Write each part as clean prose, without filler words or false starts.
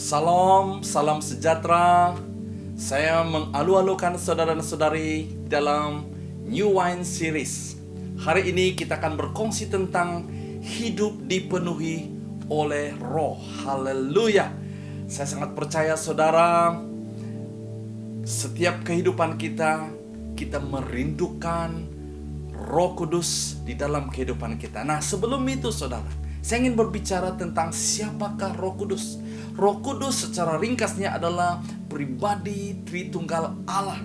Salam, salam sejahtera. Saya mengalu-alukan saudara dan saudari dalam New Wine Series. Hari ini kita akan berkongsi tentang hidup dipenuhi oleh Roh. Haleluya. Saya sangat percaya saudara, setiap kehidupan kita merindukan Roh Kudus di dalam kehidupan kita. Nah, sebelum itu saudara, saya ingin berbicara tentang siapakah Roh Kudus. Roh Kudus secara ringkasnya adalah pribadi Tritunggal Allah.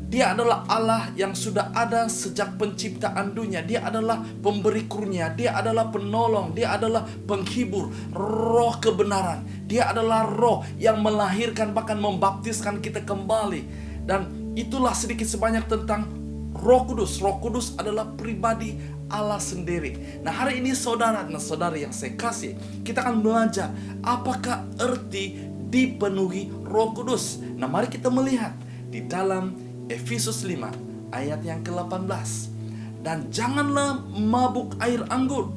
Dia adalah Allah yang sudah ada sejak penciptaan dunia. Dia adalah pemberi kurnia, dia adalah penolong, dia adalah penghibur, roh kebenaran. Dia adalah roh yang melahirkan bahkan membaptiskan kita kembali. Dan itulah sedikit sebanyak tentang Roh Kudus. Roh Kudus adalah pribadi Allah sendiri. Nah, hari ini saudara dan saudari yang saya kasih, kita akan belajar apakah arti dipenuhi Roh Kudus. Nah, mari kita melihat di dalam Efesus 5 ayat yang ke-18. Dan janganlah mabuk air anggur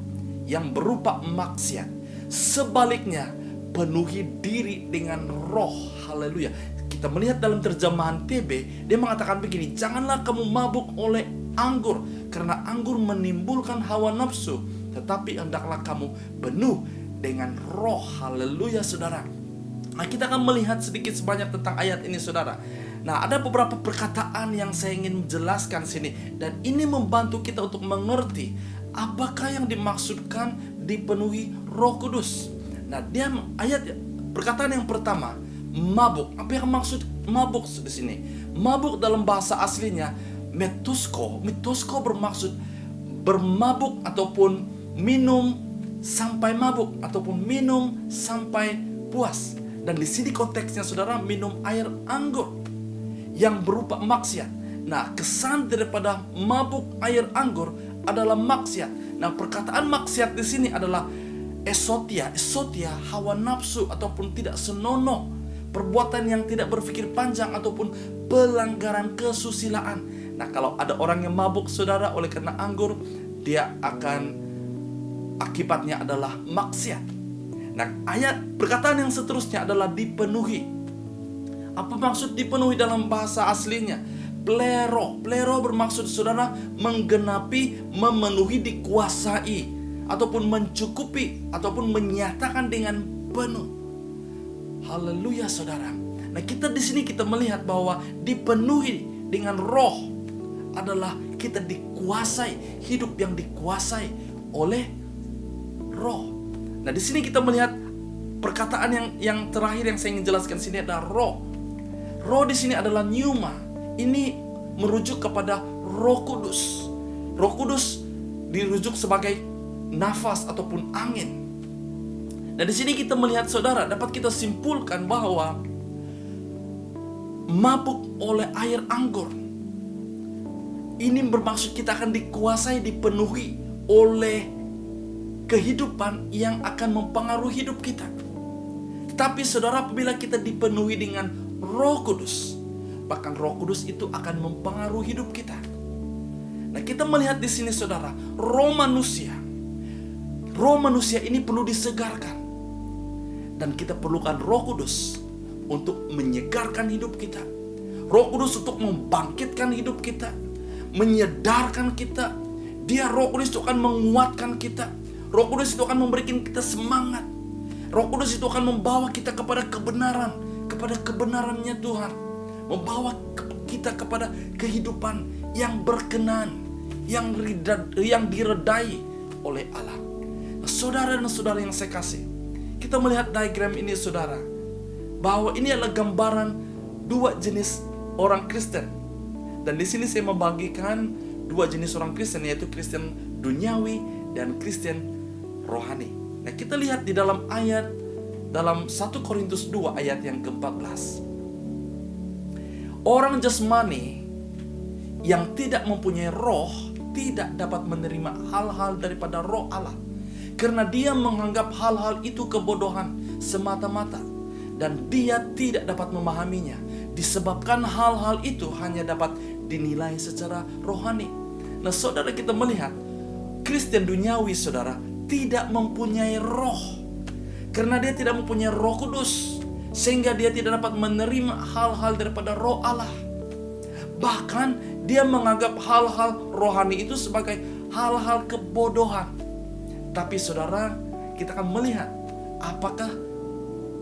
yang berupa maksiat. Sebaliknya, penuhi diri dengan roh. Haleluya. Kita melihat dalam terjemahan TB, dia mengatakan begini, janganlah kamu mabuk oleh anggur, karena anggur menimbulkan hawa nafsu, tetapi hendaklah kamu penuh dengan roh. Haleluya saudara. Nah, kita akan melihat sedikit sebanyak tentang ayat ini saudara. Nah, ada beberapa perkataan yang saya ingin menjelaskan sini, dan ini membantu kita untuk mengerti apakah yang dimaksudkan dipenuhi Roh Kudus. Nah, dia perkataan yang pertama, mabuk. Apa yang maksud mabuk di sini? Mabuk dalam bahasa aslinya metosko. Metosko bermaksud bermabuk ataupun minum sampai mabuk ataupun minum sampai puas. Dan di sini konteksnya saudara minum air anggur yang berupa maksiat. Nah, kesan daripada mabuk air anggur adalah maksiat. Nah, perkataan maksiat di sini adalah esotia, hawa nafsu ataupun tidak senonoh, perbuatan yang tidak berpikir panjang ataupun pelanggaran kesusilaan. Nah, kalau ada orang yang mabuk saudara oleh karena anggur, dia akan akibatnya adalah maksiat. Nah, perkataan yang seterusnya adalah dipenuhi. Apa maksud dipenuhi dalam bahasa aslinya? Plero. Plero bermaksud saudara menggenapi, memenuhi, dikuasai ataupun mencukupi ataupun menyatakan dengan penuh. Haleluya saudara. Nah, kita di sini kita melihat bahwa dipenuhi dengan roh adalah kita dikuasai, hidup yang dikuasai oleh roh. Nah, di sini kita melihat perkataan yang terakhir yang saya ingin jelaskan sini adalah roh. Roh di sini adalah pneuma. Ini merujuk kepada Roh Kudus. Roh Kudus dirujuk sebagai nafas ataupun angin. Nah, di sini kita melihat saudara, dapat kita simpulkan bahwa mabuk oleh air anggur ini bermaksud kita akan dikuasai, dipenuhi oleh kehidupan yang akan mempengaruhi hidup kita. Tapi saudara, apabila kita dipenuhi dengan Roh Kudus, bahkan Roh Kudus itu akan mempengaruhi hidup kita. Nah, kita melihat di sini saudara, roh manusia ini perlu disegarkan. Dan kita perlukan Roh Kudus untuk menyegarkan hidup kita. Roh Kudus untuk membangkitkan hidup kita, menyedarkan kita. Dia Roh Kudus itu akan menguatkan kita. Roh Kudus itu akan memberikan kita semangat. Roh Kudus itu akan membawa kita kepada kebenaran, kepada kebenarannya Tuhan. Membawa kita kepada kehidupan yang berkenan, yang diredai oleh Allah. Nah, saudara dan saudara yang saya kasih, kita melihat diagram ini saudara, bahwa ini adalah gambaran dua jenis orang Kristen. Dan di sini saya membagikan dua jenis orang Kristen, yaitu Kristen duniawi dan Kristen rohani. Nah, kita lihat di dalam ayat dalam 1 Korintus 2 ayat yang ke-14. Orang jasmani yang tidak mempunyai roh tidak dapat menerima hal-hal daripada roh Allah, karena dia menganggap hal-hal itu kebodohan semata-mata, dan dia tidak dapat memahaminya, disebabkan hal-hal itu hanya dapat dinilai secara rohani. Nah, saudara, kita melihat Kristen duniawi saudara tidak mempunyai roh, karena dia tidak mempunyai Roh Kudus. sehingga dia tidak dapat menerima hal-hal daripada roh Allah. Bahkan dia menganggap hal-hal rohani itu sebagai hal-hal kebodohan. Tapi saudara, kita akan melihat apakah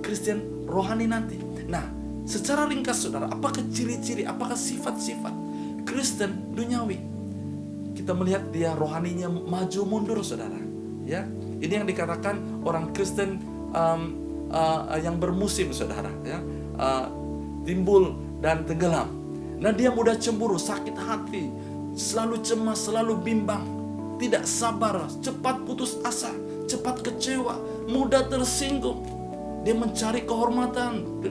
Kristen rohani nanti. Nah, secara ringkas saudara, apakah ciri-ciri, apakah sifat-sifat Kristen duniawi? Kita melihat dia rohaninya maju mundur saudara. Ya, ini yang dikatakan orang Kristen yang bermusim saudara. Ya, timbul dan tenggelam. Nah, dia mudah cemburu, sakit hati, selalu cemas, selalu bimbang, tidak sabar, cepat putus asa, cepat kecewa, mudah tersinggung. Dia mencari kehormatan,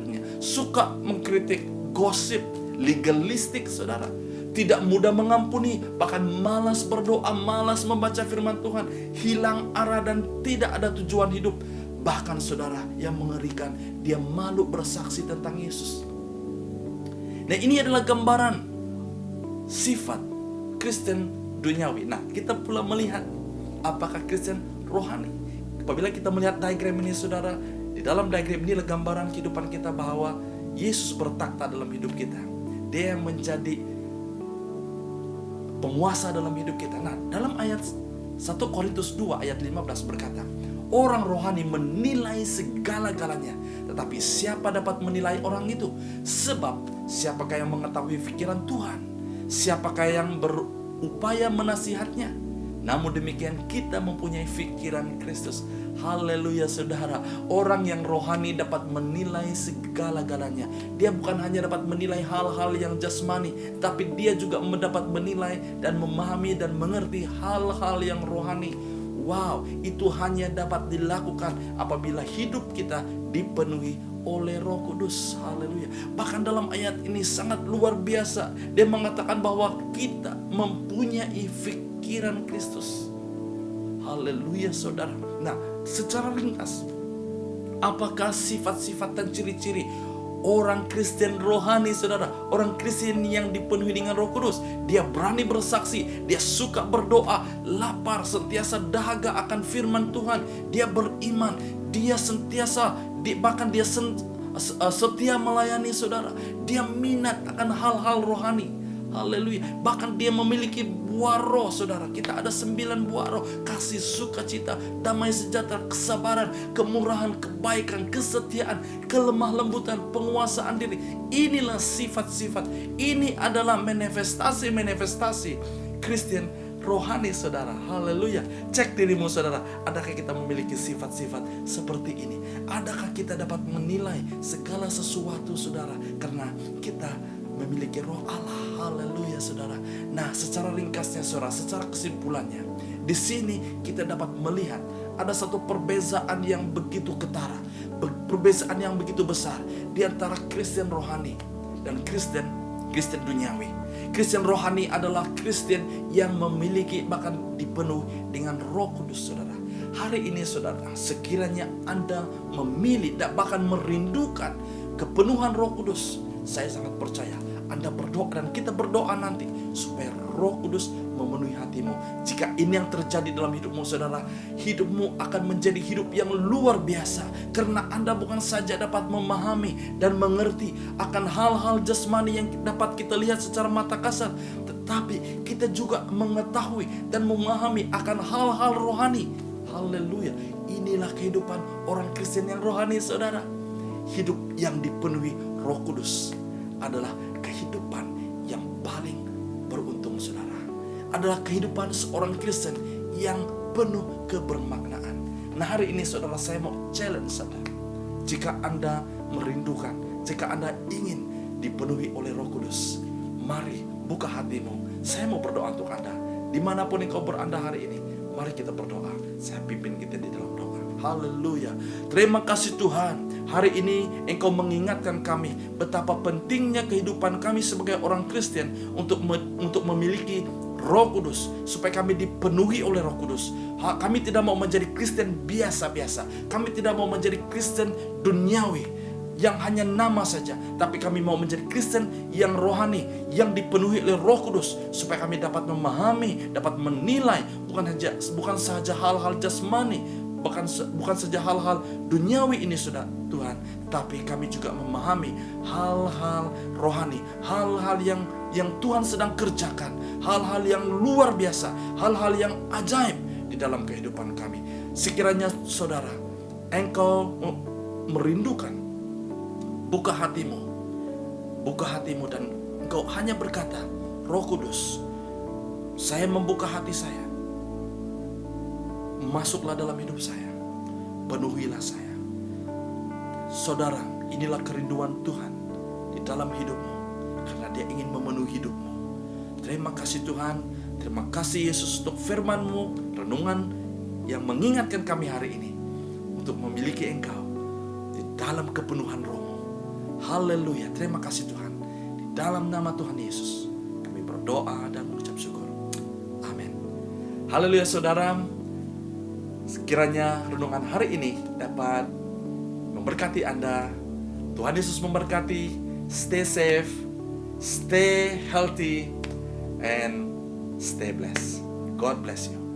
suka mengkritik, gosip, legalistik saudara. Tidak mudah mengampuni, bahkan malas berdoa, malas membaca firman Tuhan, hilang arah dan tidak ada tujuan hidup. Bahkan saudara, yang mengerikan, dia malu bersaksi tentang Yesus. Nah, ini adalah gambaran sifat Kristen duniawi. Nah, kita pula melihat apakah Kristen rohani. Apabila kita melihat diagram ini saudara, di dalam diagram ini adalah gambaran kehidupan kita bahwa Yesus bertakhta dalam hidup kita. Dia yang menjadi penguasa dalam hidup kita. Nah, dalam ayat 1 Korintus 2 ayat 15 berkata, orang rohani menilai segala-galanya, tetapi siapa dapat menilai orang itu? Sebab siapakah yang mengetahui pikiran Tuhan? Siapakah yang berupaya menasihatnya? Namun demikian kita mempunyai pikiran Kristus. Haleluya saudara. Orang yang rohani dapat menilai segala-galanya. Dia bukan hanya dapat menilai hal-hal yang jasmani, tapi dia juga dapat menilai dan memahami dan mengerti hal-hal yang rohani. Wow, itu hanya dapat dilakukan apabila hidup kita dipenuhi oleh Roh Kudus. Haleluya. Bahkan dalam ayat ini sangat luar biasa. Dia mengatakan bahwa kita mempunyai pikiran Kristus. Haleluya saudara. Nah, secara ringkas, apakah sifat-sifat dan ciri-ciri orang Kristen rohani saudara? Orang Kristen yang dipenuhi dengan Roh Kudus, dia berani bersaksi, dia suka berdoa, lapar, sentiasa dahaga akan firman Tuhan, dia beriman, dia sentiasa bahkan dia setia melayani saudara, dia minat akan hal-hal rohani. Haleluya. Bahkan dia memiliki buah roh saudara. Kita ada 9 buah roh. Kasih, sukacita, damai sejahtera, kesabaran, kemurahan, kebaikan, kesetiaan, kelemah lembutan, penguasaan diri. Inilah sifat-sifat. Ini adalah manifestasi Kristen rohani saudara. Haleluya. Cek dirimu saudara. Adakah kita memiliki sifat-sifat seperti ini? Adakah kita dapat menilai segala sesuatu saudara? Karena kita memiliki roh Allah. Haleluya saudara. Nah, secara ringkasnya saudara, secara kesimpulannya, di sini kita dapat melihat ada satu perbezaan yang begitu ketara, perbezaan yang begitu besar di antara Kristen rohani dan Kristen duniawi. Kristen rohani adalah Kristen yang memiliki bahkan dipenuhi dengan Roh Kudus saudara. Hari ini saudara, sekiranya Anda memilih dan bahkan merindukan kepenuhan Roh Kudus, saya sangat percaya Anda berdoa dan kita berdoa nanti supaya Roh Kudus memenuhi hatimu. Jika ini yang terjadi dalam hidupmu saudara, hidupmu akan menjadi hidup yang luar biasa. Karena Anda bukan saja dapat memahami dan mengerti akan hal-hal jasmani yang dapat kita lihat secara mata kasar, tetapi kita juga mengetahui dan memahami akan hal-hal rohani. Haleluya. Inilah kehidupan orang Kristen yang rohani saudara. Hidup yang dipenuhi Roh Kudus adalah kehidupan yang paling beruntung saudara. Adalah kehidupan seorang Kristen yang penuh kebermaknaan. Nah, hari ini saudara, saya mau challenge saudara. Jika Anda merindukan, jika Anda ingin dipenuhi oleh Roh Kudus, mari buka hatimu. Saya mau berdoa untuk Anda. Dimanapun engkau berada hari ini, mari kita berdoa. Saya pimpin kita di dalam doa. Haleluya. Terima kasih Tuhan. Hari ini Engkau mengingatkan kami betapa pentingnya kehidupan kami sebagai orang Kristen untuk memiliki Roh Kudus, supaya kami dipenuhi oleh Roh Kudus. Kami tidak mau menjadi Kristen biasa-biasa. Kami tidak mau menjadi Kristen duniawi yang hanya nama saja, tapi kami mau menjadi Kristen yang rohani, yang dipenuhi oleh Roh Kudus, supaya kami dapat memahami, dapat menilai bukan saja hal-hal jasmani, bukan saja hal-hal duniawi ini Tuhan, tapi kami juga memahami hal-hal rohani, hal-hal yang Tuhan sedang kerjakan, hal-hal yang luar biasa, hal-hal yang ajaib di dalam kehidupan kami. Sekiranya saudara, engkau merindukan, buka hatimu dan engkau hanya berkata, Roh Kudus, saya membuka hati saya, masuklah dalam hidup saya, penuhilah saya. Saudara, inilah kerinduan Tuhan di dalam hidupmu, karena Dia ingin memenuhi hidupmu. Terima kasih Tuhan, terima kasih Yesus untuk firman-Mu, renungan yang mengingatkan kami hari ini untuk memiliki Engkau di dalam kepenuhan Roh-Mu. Haleluya, terima kasih Tuhan. Di dalam nama Tuhan Yesus kami berdoa dan mengucap syukur. Amin. Haleluya saudara, sekiranya renungan hari ini dapat memberkati Anda. Tuhan Yesus memberkati. Stay safe, stay healthy, and stay blessed. God bless you.